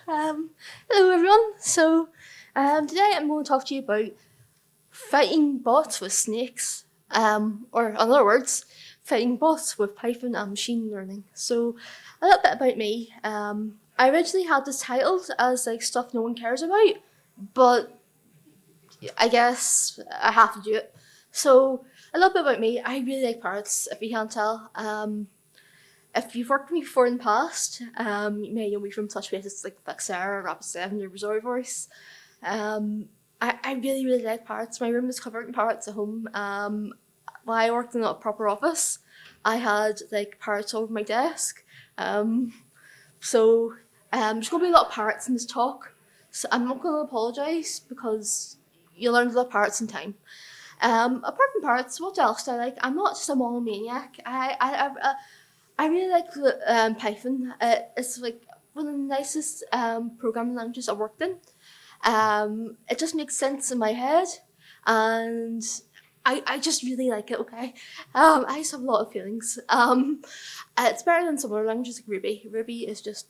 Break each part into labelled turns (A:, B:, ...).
A: Hello everyone. Today I'm going to talk to you about fighting bots with snakes, or in other words, fighting bots with Python and machine learning. So, a little bit about me. I originally had this titled as like stuff no one cares about, but I guess I have to do it. So, a little bit about me. I really like parrots, if you can't tell. If you've worked with me before in the past, you may know me from such places like Sarah, Rapid 7, or Missouri Voice. I really, really like parrots. My room is covered in parrots at home. When I worked in a proper office, I had like parrots over my desk. There's going to be a lot of parrots in this talk. So I'm not going to apologise because you learn a lot of parrots in time. Apart from parrots, what else do I like? I'm not just a monomaniac. I really like Python. It's like one of the nicest programming languages I've worked in. It just makes sense in my head, and I just really like it. Okay, I just have a lot of feelings. It's better than some other languages like Ruby. Ruby is just.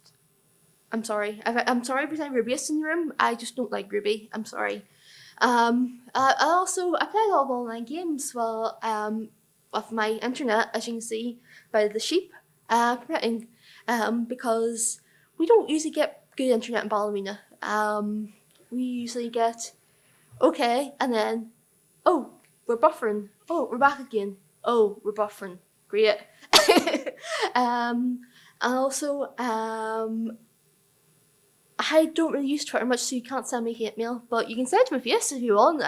A: I'm sorry if I'm Rubyist in the room. I just don't like Ruby. I'm sorry. I play a lot of online games. With my internet, as you can see by the sheep printing, because we don't usually get good internet in Ballymena. We usually get okay, and then we're buffering. Oh, we're back again. Oh, we're buffering. Great. And also, I don't really use Twitter much, so you can't send me hate mail, but you can send it to my face if you want.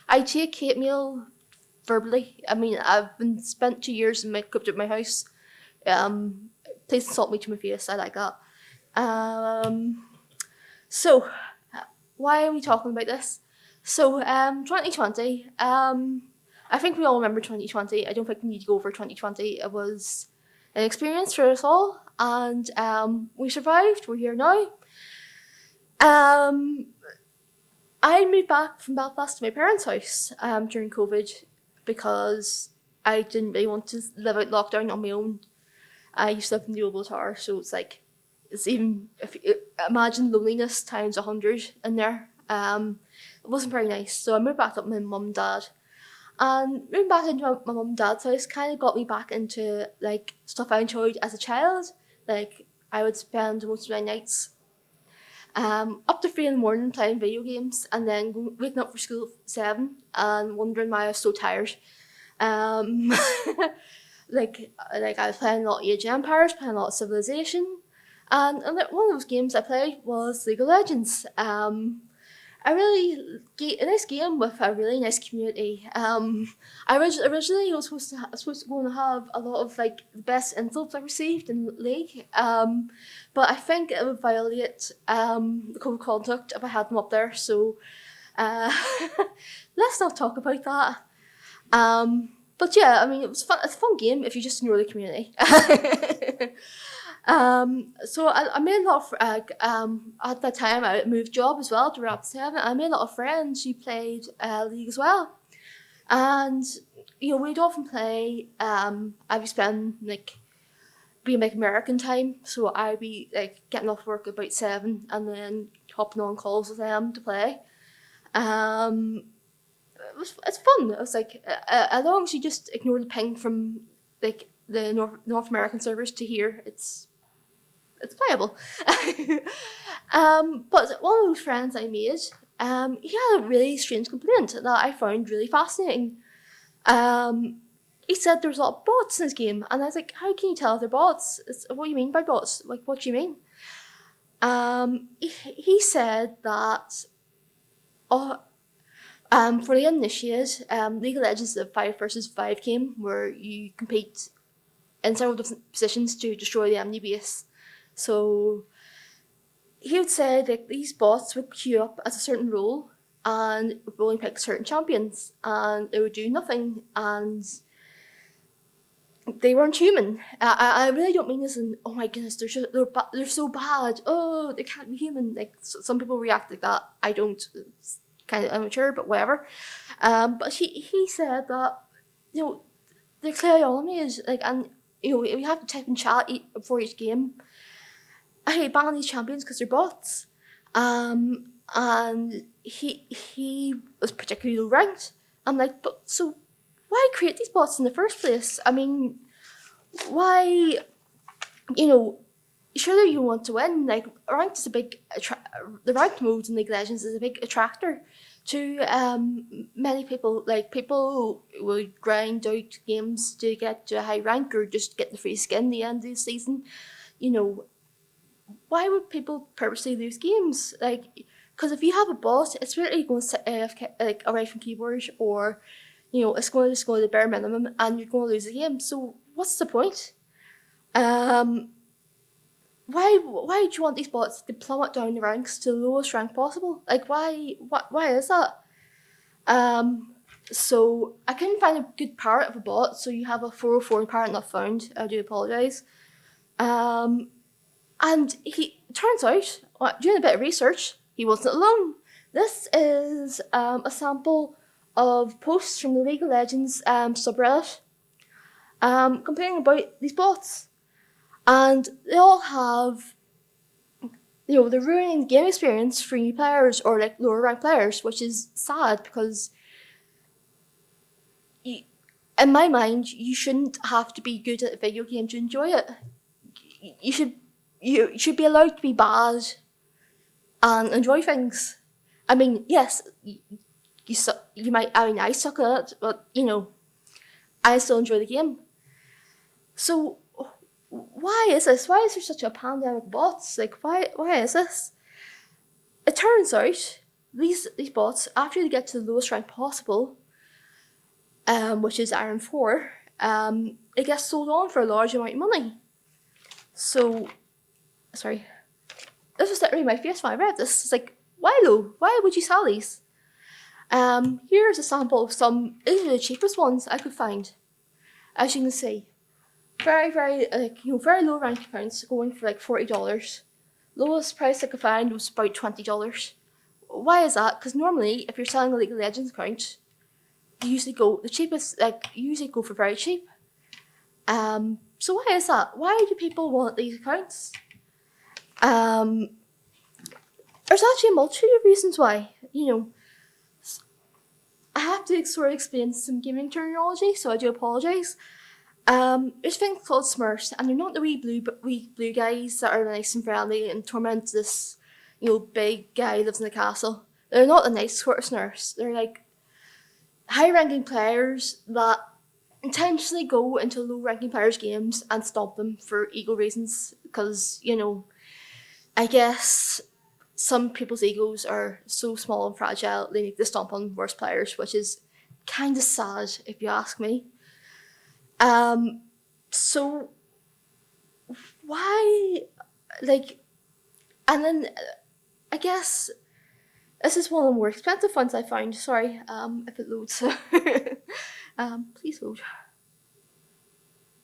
A: I take hate mail verbally. I mean, I've been spent 2 years in cooped up my house. Please insult me to my face. I like that. So, why are we talking about this? So, 2020. I think we all remember 2020. I don't think we need to go over 2020. It was an experience for us all, and we survived. We're here now. I moved back from Belfast to my parents' house during COVID because I didn't really want to live out lockdown on my own. I used to live in the Oval Tower, so it's even, if you imagine loneliness times 100 in there. It wasn't very nice, so I moved back up with my mum and dad. And moving back into my mum and dad's house kind of got me back into like stuff I enjoyed as a child. Like I would spend most of my nights up to 3 in the morning playing video games, and then waking up for school at 7 and wondering why I was so tired. Um, like I was playing a lot of Age of Empires, playing a lot of Civilization, and one of those games I played was League of Legends. A nice game with a really nice community. Originally I was supposed to go and have a lot of like the best insults I received in League. But I think it would violate the code of conduct if I had them up there. So let's not talk about that. But yeah, I mean it was fun. It's a fun game if you just ignore the community. So I made a lot of, at that time I moved job as well to Rapid 7. I made a lot of friends who played League as well. And, we'd often play, I'd be spending being American time. So I'd be getting off work about 7 and then hopping on calls with them to play. It's fun. It was as long as you just ignore the ping from the North American servers to here, it's playable. But one of those friends I made, he had a really strange complaint that I found really fascinating. He said there was a lot of bots in his game, and I was like, how can you tell they're bots? What do you mean by bots? Like, what do you mean? He said that for the uninitiated, League of Legends is a 5 versus 5 game where you compete in several different positions to destroy the enemy base. So he would say that these bots would queue up as a certain role and would only pick certain champions, and they would do nothing, and they weren't human. I really don't mean this in, oh my goodness, they're so bad. Oh, they can't be human. Like some people react like that. I don't. It's kind of immature, but whatever. But he said that they're clearly enemies. And we have to type in chat before each game. hey, ban these champions because they're bots. And he was particularly low ranked. I'm like, but so why create these bots in the first place? I mean, why, surely you want to win. Like, ranked is a big, the ranked mode in League of Legends is a big attractor to many people. Like, people would grind out games to get to a high rank or just get the free skin at the end of the season. Why would people purposely lose games? Like, because if you have a bot, it's really going to sit AFK, like, away from keyboard, or it's going to just go to the bare minimum, and you're going to lose the game. So what's the point? Why do you want these bots to plummet down the ranks to the lowest rank possible? Like, why is that? So I couldn't find a good parrot of a bot, so you have a 404 parrot not found. I do apologise. And he turns out, doing a bit of research, he wasn't alone. This is a sample of posts from the League of Legends subreddit complaining about these bots. And they all have, they're ruining the game experience for new players or like lower ranked players, which is sad because in my mind, you shouldn't have to be good at a video game to enjoy it. You should be allowed to be bad and enjoy things. I mean, yes, you might. I mean, I suck at it, but I still enjoy the game. So why is this? Why is there such a pandemic of bots? Like, why is this? It turns out these bots, after they get to the lowest rank possible, which is Iron 4, it gets sold on for a large amount of money. So, sorry, this was literally my face when I read this. It's like, why though? Why would you sell these? Here's a sample of some. These are the cheapest ones I could find. As you can see, very, very, very low rank accounts going for like $40. Lowest price I could find was about $20. Why is that? Because normally, if you're selling a League of Legends account, you usually go the cheapest. Like, you usually go for very cheap. So why is that? Why do people want these accounts? There's actually a multitude of reasons why. I have to sort of explain some gaming terminology, so I do apologise. There's things called Smurfs, and they're not the wee blue guys that are nice and friendly and torment this, big guy who lives in the castle. They're not the nice sort of Smurfs. They're like high-ranking players that intentionally go into low-ranking players' games and stomp them for ego reasons, because, I guess some people's egos are so small and fragile, they need to stomp on worse players, which is kind of sad, if you ask me. So why, and then I guess this is one of the more expensive ones I found. Sorry, if it loads. Please load.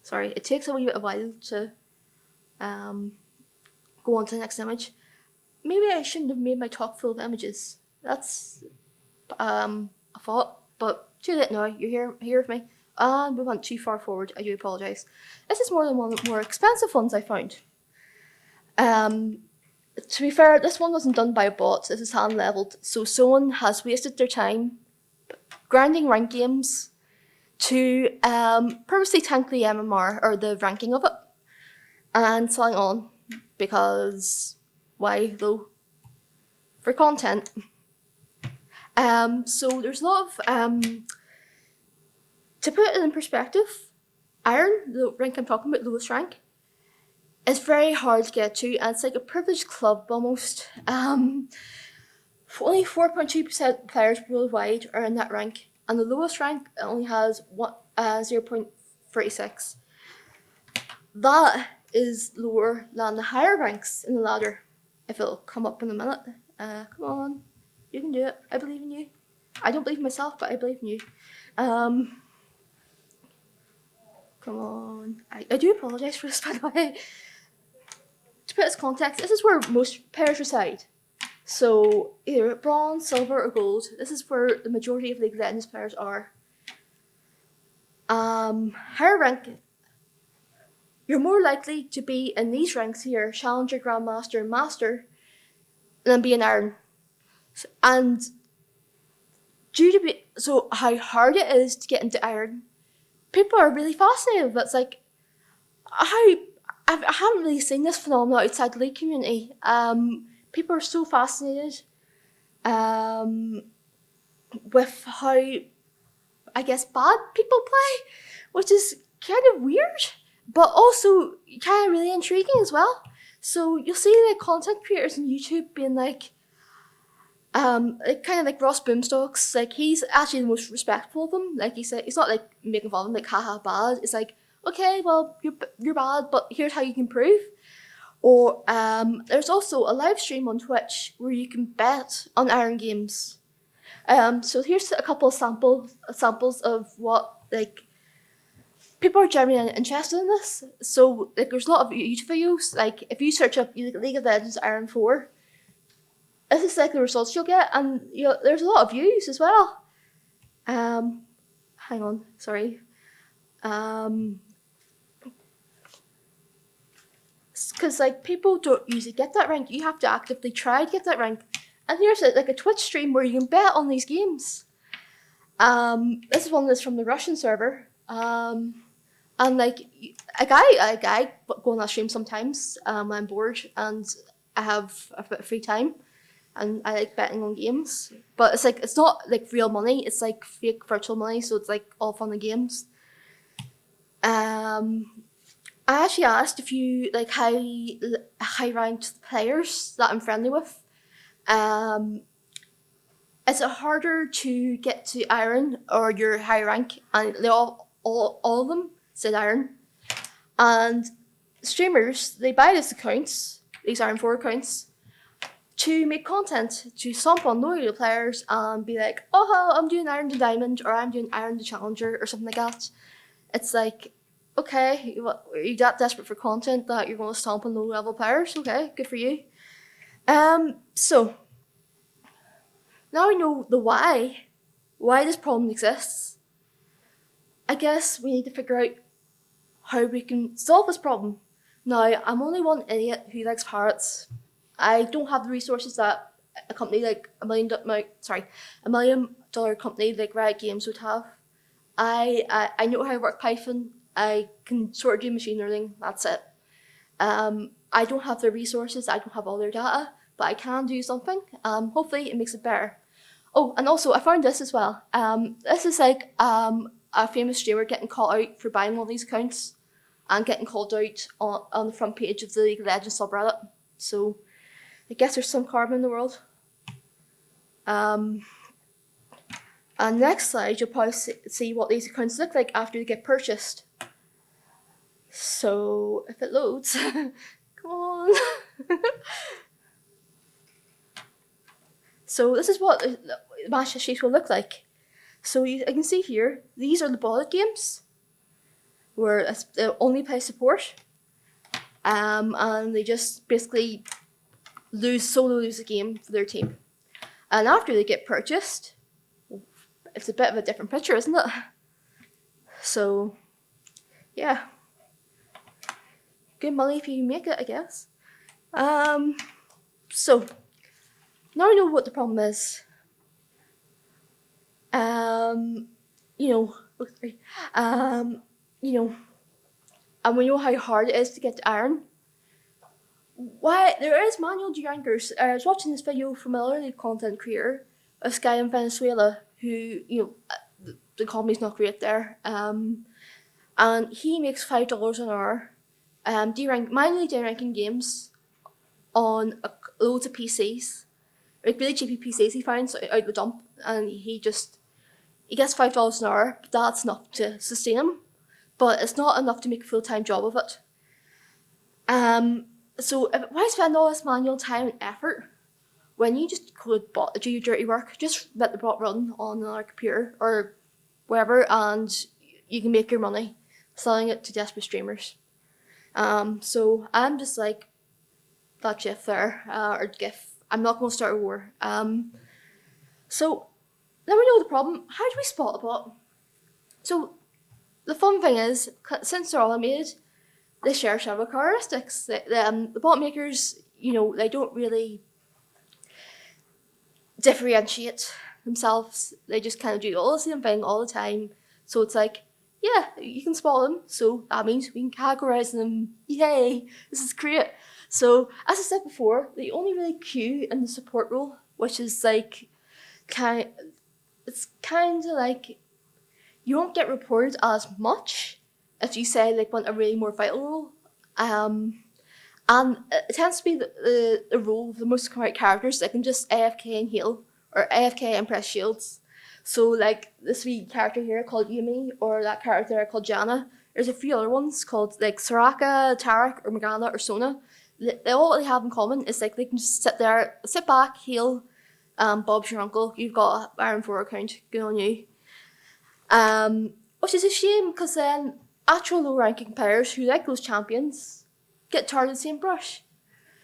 A: Sorry, it takes a wee bit of a while to go on to the next image. Maybe I shouldn't have made my talk full of images. That's a thought, but too late now. You're here with me. And we went too far forward. I do apologise. This is one of the more expensive ones I found. To be fair, this one wasn't done by a bot. This is hand leveled, so someone has wasted their time grinding rank games to purposely tank the MMR or the ranking of it and selling on, because why though? For content. So there's a lot of to put it in perspective, Iron, the rank I'm talking about, lowest rank, is very hard to get to, and it's like a privileged club almost. Only 4.2% players worldwide are in that rank, and the lowest rank only has 0.36. That is lower than the higher ranks in the ladder, if it'll come up in a minute. Come on, you can do it. I believe in you. I don't believe in myself, but I believe in you. Come on. I do apologise for this, by the way. To put this context, this is where most players reside. So either bronze, silver, or gold. This is where the majority of League of Legends players are. Higher rank, you're more likely to be in these ranks here, Challenger, Grandmaster, and Master, than be an Iron. And so how hard it is to get into Iron, people are really fascinated. But it's like, I haven't really seen this phenomenon outside the league community. People are so fascinated with how, I guess, bad people play, which is kind of weird, but also kind of really intriguing as well. So you'll see like content creators on YouTube being like kind of like Ross Boomstocks, like he's actually the most respectful of them. Like he said, he's not like making fun of them, like haha bad. It's like, okay, well you're bad, but here's how you can improve. Or there's also a live stream on Twitch where you can bet on Iron games. So here's a couple of samples of what like people are genuinely interested in this. So like there's a lot of YouTube videos. Like if you search up League of Legends Iron 4, this is like the results you'll get, and there's a lot of views as well. Hang on, sorry. Because like people don't usually get that rank. You have to actively try to get that rank. And here's like a Twitch stream where you can bet on these games. This is one that's from the Russian server. And like a guy go on that stream sometimes when I'm bored and I have a bit of free time, and I like betting on games. But it's like it's not like real money. It's like fake virtual money. So it's like all fun and games. I actually asked a few like high ranked players that I'm friendly with. Is it harder to get to Iron or your high rank? And they all of them said Iron. And streamers, they buy these accounts, these Iron 4 accounts, to make content, to sample on loyal players and be like, oh, I'm doing Iron to Diamond, or I'm doing Iron to Challenger, or something like that. It's like, okay, are you that desperate for content that you're going to stomp on low-level players? Okay, good for you. So, now we know the why this problem exists. I guess we need to figure out how we can solve this problem. Now, I'm only one idiot who likes parrots. I don't have the resources that a company like a $1 million company like Riot Games would have. I know how to work Python. I can sort of do machine learning. That's it. I don't have the resources. I don't have all their data, but I can do something. Hopefully, it makes it better. Oh, and also I found this as well. This is like a famous streamer getting caught out for buying one of these accounts and getting called out on the front page of the League of Legends subreddit. So I guess there's some karma in the world. And next slide, you'll probably see what these accounts look like after they get purchased. So if it loads, come on. So this is what the match sheet will look like. So I can see here, these are the bullet games, where they only play support, and they just basically solo lose a game for their team. And after they get purchased, it's a bit of a different picture, isn't it? So, yeah. Good money if you make it, I guess. So, now we know what the problem is. And we know how hard it is to get to Iron. Why there is manual derankers. I was watching this video from another content creator, this guy in Venezuela who, the economy's not great there, and he makes $5 an hour, manually deranking games on loads of PCs, like really cheapy PCs he finds out the dump, and he gets $5 an hour, but that's enough to sustain him, but it's not enough to make a full-time job of it. So why spend all this manual time and effort when you just could do your dirty work? Just let the bot run on another computer or wherever, and you can make your money selling it to desperate streamers. So I'm just like that GIF there, or GIF. I'm not going to start a war. So now we know the problem. How do we spot a bot? So the fun thing is, since they're automated, they share several characteristics. The bot makers, they don't really differentiate themselves. They just kind of do all the same thing all the time. So it's like, yeah, you can spot them, so that means we can categorize them. Yay, this is great. So as I said before, they only really queue in the support role, which is like it's kind of like you won't get reported as much if you say like want a really more vital role. And it tends to be the role of the most correct characters that can just AFK and heal, or AFK and press shields. So like this wee character here called Yumi, or that character there called Jana. There's a few other ones called like Soraka, Tarek, or Morgana, or Sona. They all they have in common is like they can just sit there, sit back, heal. Bob's your uncle. You've got an Iron 4 account. Good on you. Which is a shame because then actual low ranking players who like those champions get tarred the same brush.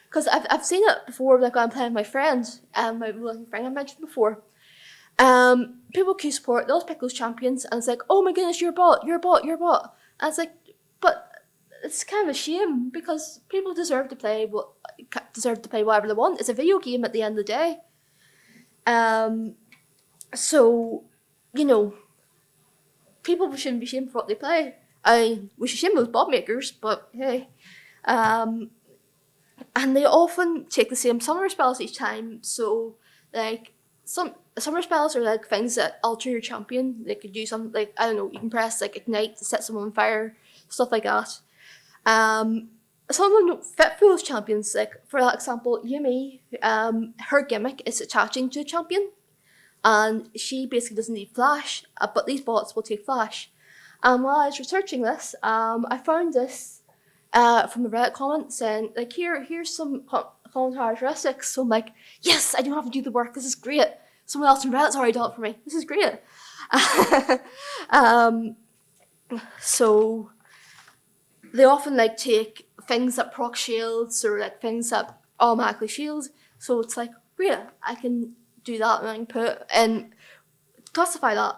A: Because I've seen it before, like when I'm playing with my friend, my friend I mentioned before. People queue support, they'll pick those champions, and it's like, oh my goodness, you're a bot, you're a bot, you're a bot. And it's like, but it's kind of a shame because people deserve to play whatever they want. It's a video game at the end of the day. So, people shouldn't be shamed for what they play. We should shame those bot makers, but hey. And they often take the same summoner spells each time. So, like, some summoner spells are like things that alter your champion. They could do something like, I don't know, you can press like ignite to set someone on fire, stuff like that. Some of them don't fit for those champions. Like, for example, Yumi, her gimmick is attaching to a champion. And she basically doesn't need flash, but these bots will take flash. And while I was researching this, I found this from a Reddit comment saying, like, here's some common characteristics. So I'm like, yes, I don't have to do the work. This is great. Someone else from Reddit's already done it for me. This is great. So they often like take things that proc shields or like things that automatically shield. So it's like, great, I can do that and I can put and classify that.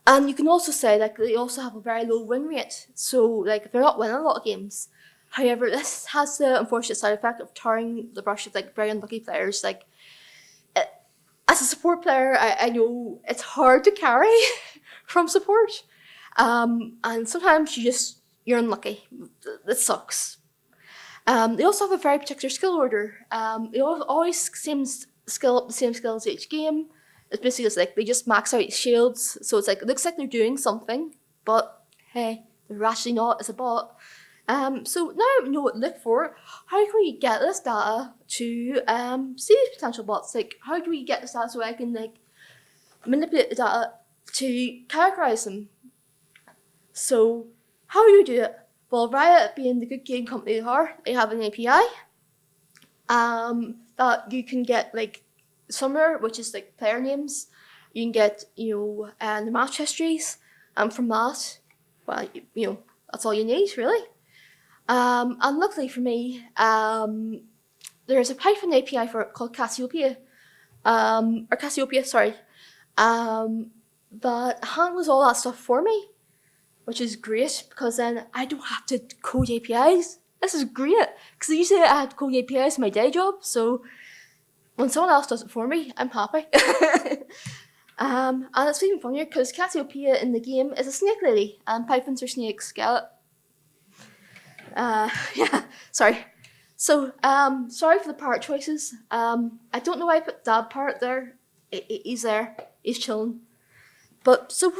A: And you can also say like they also have a very low win rate. So like they're not winning a lot of games. However, this has the unfortunate side effect of tarring the brush of like very unlucky players. Like as a support player, I know it's hard to carry from support. And sometimes you're unlucky. It sucks. They also have a very particular skill order. They always skill up the same skills each game. It's basically just like they just max out shields, so it's like it looks like they're doing something, but hey, they're actually not. It's a bot. So now I know what to look for. How can we get this data to see these potential bots? Like, how do we get this data so I can like manipulate the data to categorize them? So how do you do it? Well, Riot, being the good game company they are, they have an API that you can get like somewhere, which is like player names. You can get the match histories, and from that, well, that's all you need really. And luckily for me, there's a Python API for it called Cassiopeia, that handles all that stuff for me, which is great because then I don't have to code APIs. This is great because usually I had to code APIs in my day job, so when someone else does it for me, I'm happy. And it's even funnier because Cassiopeia in the game is a snake lady and Pythons are snakes. Get it? Yeah, sorry. So, sorry for the part choices. I don't know why I put Dad part there. He's there. He's chilling. But so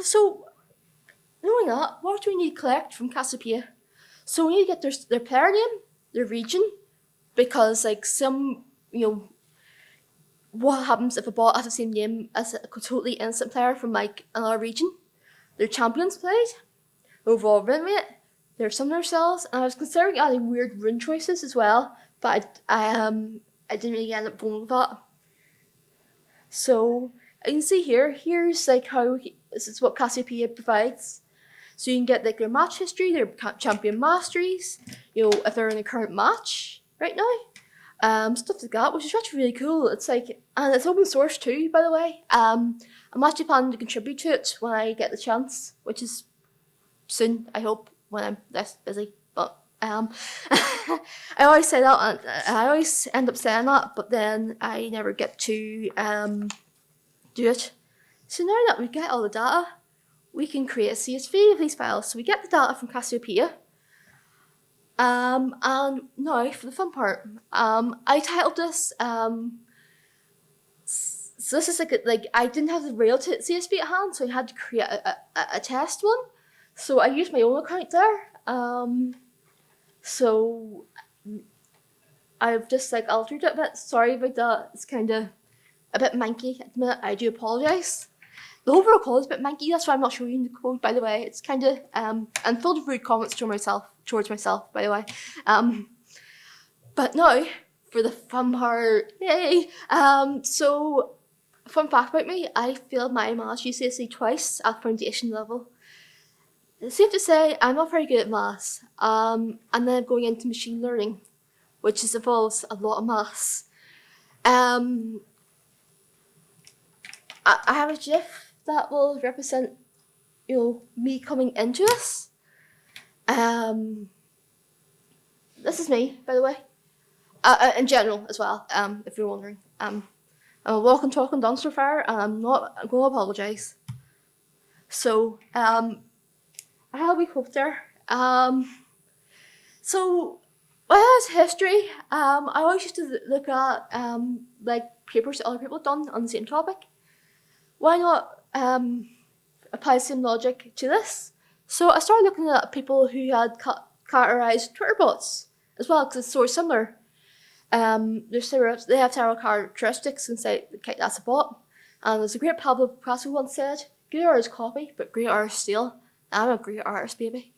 A: knowing that, what do we need to collect from Cassiopeia? So we need to get their player name, their region, because like some, what happens if a bot has the same name as a totally innocent player from like another region? Their champions played, overall win rate, their summoner cells, and I was considering adding weird rune choices as well, but I didn't really end up going with that. So you can see here's like how this is what Cassiopeia provides. So you can get like their match history, their champion masteries, if they're in a current match right now. Stuff like that, which is actually really cool. It's like, and it's open source too, by the way. I'm actually planning to contribute to it when I get the chance, which is soon, I hope, when I'm less busy. But I always say that, and I always end up saying that, but then I never get to do it. So now that we get all the data, we can create a CSV of these files. So we get the data from Cassiopeia. And now for the fun part. I titled this, so this is like I didn't have the real CSV at hand, so I had to create a test one. So I used my own account there. So I've just like altered it a bit. Sorry about that. It's kind of a bit manky at the minute. I do apologise. The overall code is a bit manky. That's why I'm not showing you the code, by the way. It's kind of and filled with rude comments towards myself, by the way. But now for the fun part. Yay! So fun fact about me: I failed my maths GCSE twice at foundation level. It's safe to say I'm not very good at maths. And then I'm going into machine learning, which involves a lot of maths. I have a GIF that will represent, me coming into this. This is me, by the way. In general as well, if you're wondering. I'm a walking, talking dumpster fire, and I'm going to apologise. So, how we cope there. So, when I was history, I always used to look at like papers that other people had done on the same topic. Why not apply the same logic to this? So I started looking at people who had characterised Twitter bots as well, because it's sort of similar. They have several characteristics and say, okay, that's a bot. And there's a great Pablo Picasso once said, good art is copy, but great art is steal. I'm a great artist, baby.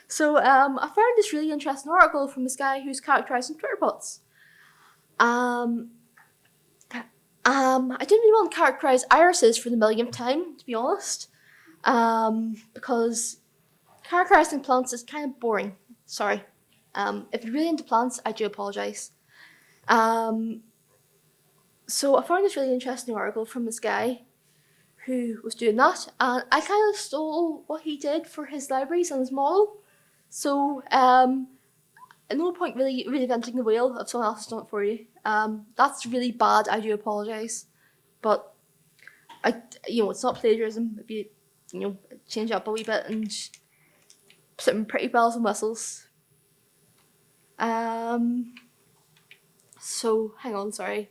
A: So I found this really interesting article from this guy who's characterising Twitter bots. I didn't really want to characterise irises for the millionth time, to be honest, because characterising plants is kind of boring. Sorry. If you're really into plants, I do apologise. So I found this really interesting article from this guy who was doing that, and I kind of stole what he did for his libraries and his model. So at no point really reinventing the wheel if someone else has done it for you. That's really bad. I do apologise, but it's not plagiarism if you change it up a wee bit and put some pretty bells and whistles. So hang on, sorry.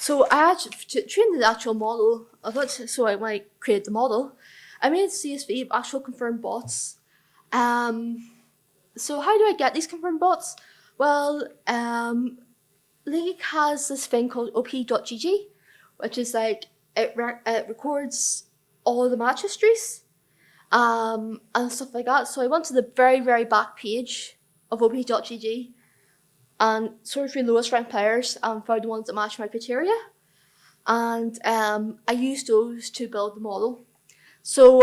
A: So I had to train the actual model of it. So when I created the model, I made a CSV of actual confirmed bots. So how do I get these confirmed bots? Well, League has this thing called op.gg, which is like it records all of the match histories and stuff like that. So I went to the very, very back page of op.gg and sorted through lowest ranked players and found the ones that matched my criteria. And I used those to build the model. So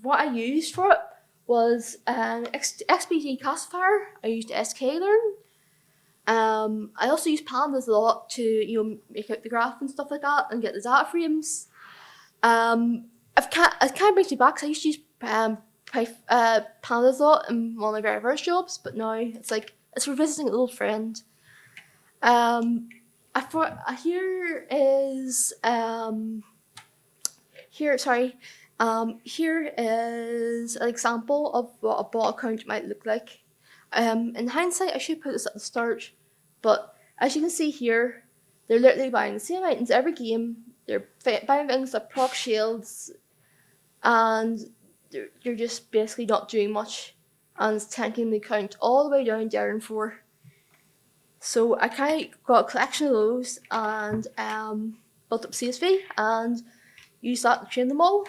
A: what I used for it was XPG classifier. I used sklearn. I also used pandas a lot to make out the graph and stuff like that and get the data frames. It kind of brings me back because I used to use pandas a lot in one of my very first jobs, but now it's like it's revisiting an old friend. Here is an example of what a bot account might look like. In hindsight, I should put this at the start, but as you can see here, they're literally buying the same items every game. They're buying things like proc shields, and they're just basically not doing much, and it's tanking the account all the way down to Iron 4. So I kind of got a collection of those and built up CSV and used that to train them all.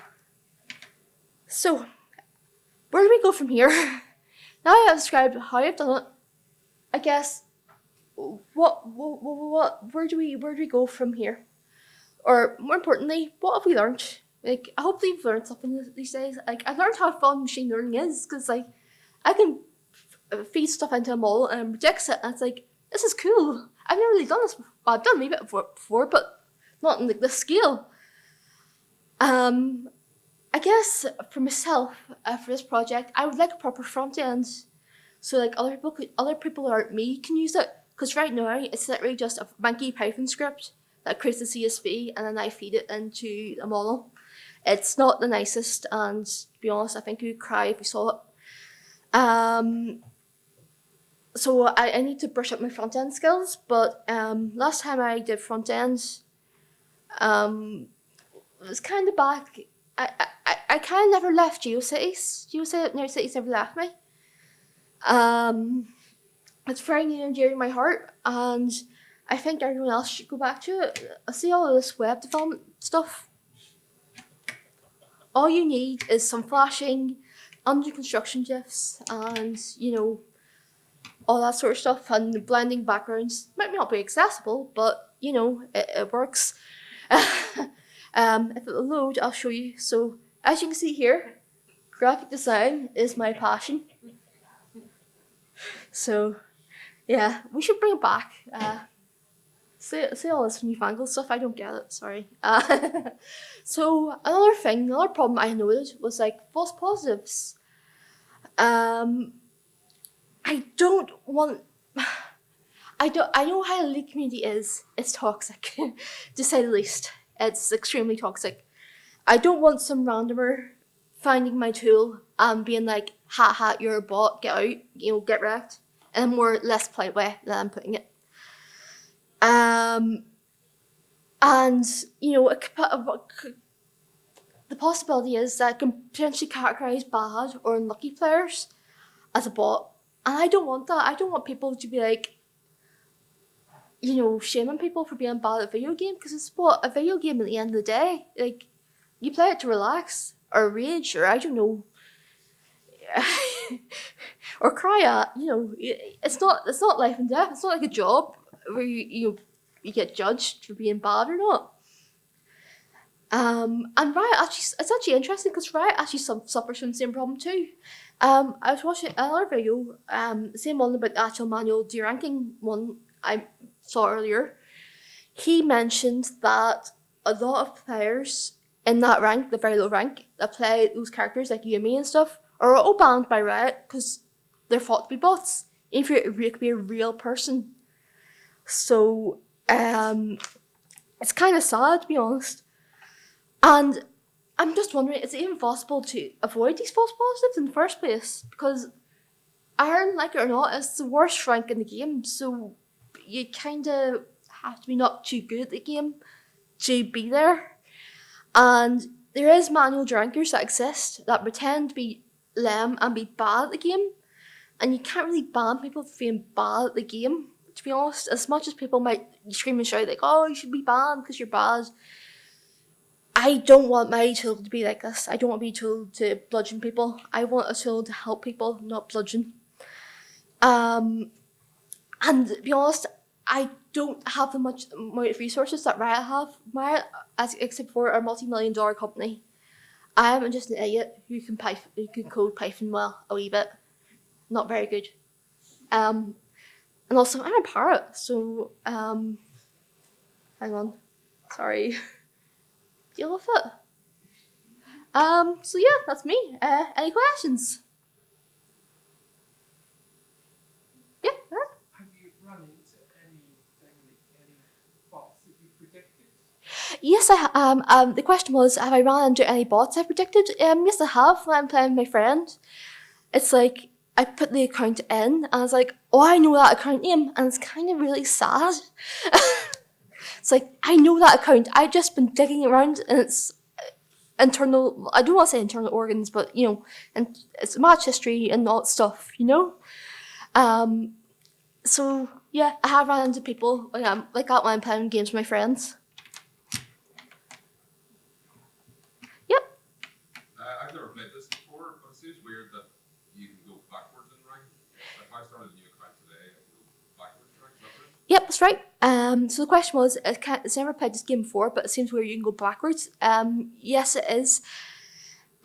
A: So where do we go from here? Now I have described how I've done it, I guess where do we go from here? Or more importantly, what have we learned? Like, I hope you've learned something these days. Like, I've learned how fun machine learning is, because like I can feed stuff into a model and it predicts it, and it's like, this is cool. I've never really done this before. Well, I've done a wee bit before, but not on like this scale. I guess for myself, for this project, I would like a proper front end. So like other people who aren't me can use it. Because right now it's literally just a manky Python script that creates a CSV and then I feed it into a model. It's not the nicest, and to be honest, I think you'd cry if you saw it. So I need to brush up my front end skills, but last time I did front end, it was kind of back. I kind of never left GeoCities. GeoCities never left me. It's very near and dear to my heart, and I think everyone else should go back to it. I see all of this web development stuff. All you need is some flashing, under construction GIFs, and all that sort of stuff, and blending backgrounds. Might not be accessible, but it works. If it'll load, I'll show you. So as you can see here, graphic design is my passion. So yeah, we should bring it back. Say all this newfangled stuff, I don't get it, sorry. So another problem I noted was like false positives. I know how the league community is. It's toxic, to say the least. It's extremely toxic. I don't want some randomer finding my tool and being like, ha, you're a bot, get out, get wrecked. In a more less polite way than I'm putting it. And the possibility is that I can potentially categorize bad or unlucky players as a bot. And I don't want that. I don't want people to be like, shaming people for being bad at a video game, because it's a video game at the end of the day. Like, you play it to relax or rage or I don't know, or cry at. It's not life and death. It's not like a job where you get judged for being bad or not. And Riot it's actually interesting because Riot actually suffers from the same problem too. I was watching another video, the same one about the actual manual deranking one I saw earlier. He mentioned that a lot of players in that rank, the very low rank, that play those characters like Yumi and stuff, are all banned by Riot because they're thought to be bots, even if it could be a real person. So it's kind of sad, to be honest. And I'm just wondering, is it even possible to avoid these false positives in the first place? Because Iron, like it or not, is the worst rank in the game, so you kind of have to be not too good at the game to be there. And there is manual drankers that exist that pretend to be lame and be bad at the game, and you can't really ban people for being bad at the game, to be honest. As much as people might scream and shout like, oh, you should be banned because you're bad, I don't want my tool to be like this. I don't want my tool to bludgeon people. I want a tool to help people, not bludgeon. And to be honest, I don't have the much amount of resources that Riot have. Riot, except for a multi-million-dollar company, I am just an idiot who can code Python well a wee bit. Not very good. And also I'm a parrot, so hang on, sorry. Deal with it. So yeah, that's me. Any questions? Yeah.
B: Have you run into any bots that you predicted?
A: Yes, I the question was, have I run into any bots I predicted? Yes, I have. When I'm playing with my friend, it's like I put the account in, and I was like, oh, I know that account name, and it's kind of really sad. It's like, I know that account. I've just been digging around in its internal, I don't want to say internal organs, but, and it's match history and all that stuff, So, yeah, I have run into people like that when I'm playing games with my friends. Yep.
C: I've never played this before, but it seems weird that you can go backwards in rank. If I started a new account today, I can go backwards in rank. Is that right?
A: Yep, that's right. So the question was, it's never played this game before, but it seems where you can go backwards. Yes, it is.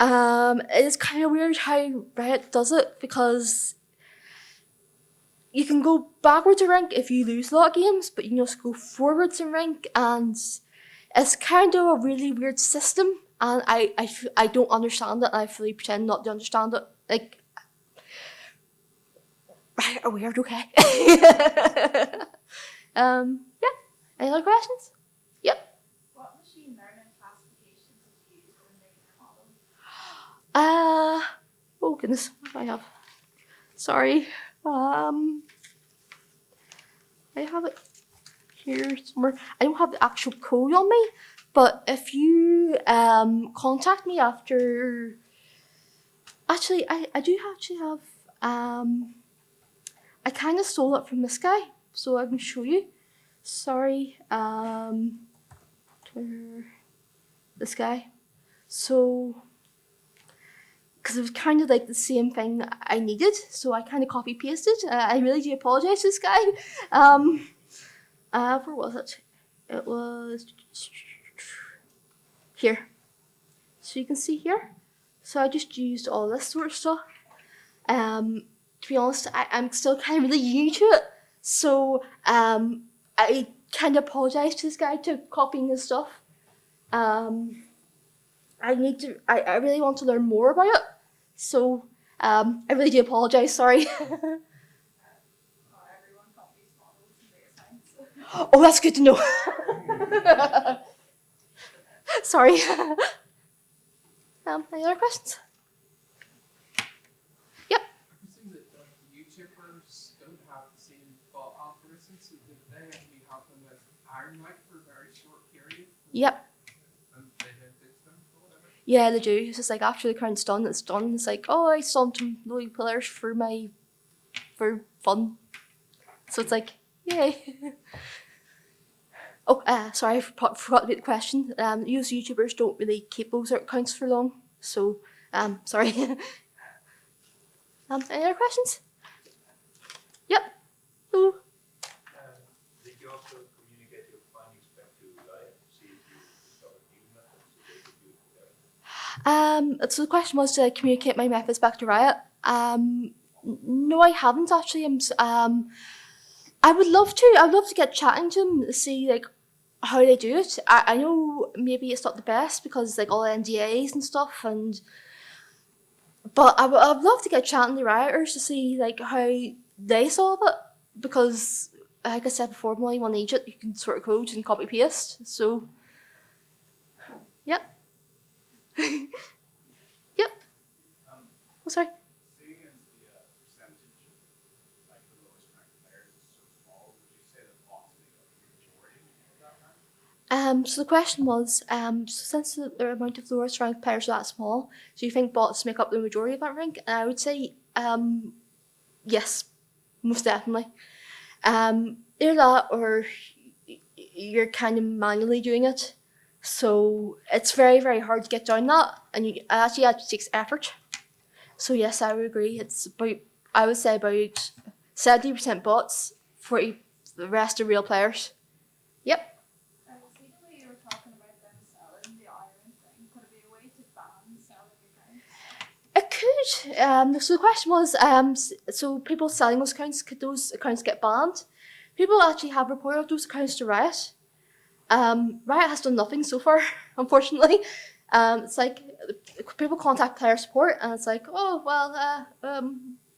A: It is kind of weird how Riot does it, because you can go backwards in rank if you lose a lot of games, but you can also go forwards in rank, and it's kind of a really weird system. and I don't understand it, and I fully pretend not to understand it. Like, a weird, okay. Yeah. Any other questions? Yep.
D: What machine learning classifications did you use when making your model?
A: Oh goodness, what do I have? Sorry. I have it here somewhere. I don't have the actual code on me, but if you contact me after, actually, I do actually have I kind of stole it from this guy, so I can show you. Sorry, Twitter, this guy. So, because it was kind of like the same thing I needed, so I kind of copy pasted. I really do apologize to this guy. Where was it? It was here. So you can see here. So I just used all this sort of stuff. To be honest, I'm still kind of really new to it. So I kind of apologize to this guy to copying his stuff. I really want to learn more about it. So I really do apologize, sorry.
D: Everyone copies models in data science.
A: Oh, that's good to know. Sorry. Any other questions? Yep.
B: I presume that YouTubers don't have the same bot algorithms, so did they actually help them with Iron Light for a very short period?
A: Yep.
B: And they then ditch them or whatever?
A: Yeah, they do. It's just like after the count's done, it's done. It's like, oh, I stomped some low pillars for fun. So it's like, yay. Oh, sorry, I forgot about the question. Us YouTubers don't really keep those accounts for long. So, sorry. Any other questions? Yep. Ooh.
E: Did you also communicate your findings back to Riot to see if you discovered new methods so they could do it together?
A: So the question was, did I communicate my methods back to Riot? No, I haven't actually. I would love to. I'd love to get chatting to them to see like how they do it. I know maybe it's not the best because like all NDAs and stuff, but I'd love to get chatting to Rioters to see like how they solve it, because like I said before, when you need it, you can sort of code and copy paste. So, yep. Yep. Oh, sorry.
E: Seeing as the percentage of like the lowest ranked players is so small, would you say that bots make up the majority of that rank?
A: So the question was, so since the amount of lowest ranked players are that small, do you think bots make up the majority of that rank? And I would say, yes, most definitely. Either that or you're kind of manually doing it. So it's very, very hard to get down that, and it actually takes effort. So yes, I would agree. It's about, I would say about 70% bots, 40% the rest are real players. Yep.
D: I see the way you were talking about them selling the iron thing. Could it be a way to ban selling accounts?
A: It could. So the question was, so people selling those accounts, could those accounts get banned? People actually have reported those accounts to Riot. Riot has done nothing so far, unfortunately. It's like people contact player support, and it's like, oh well,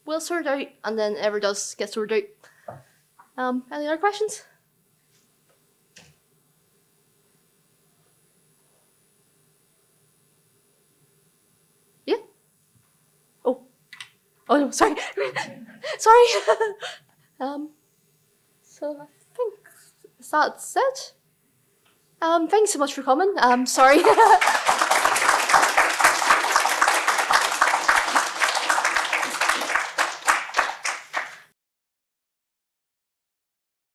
A: we'll sort it out, and then it never does get sorted out. Any other questions? Yeah. Oh no, sorry. Sorry. So I think that's it. Thanks so much for coming. Sorry.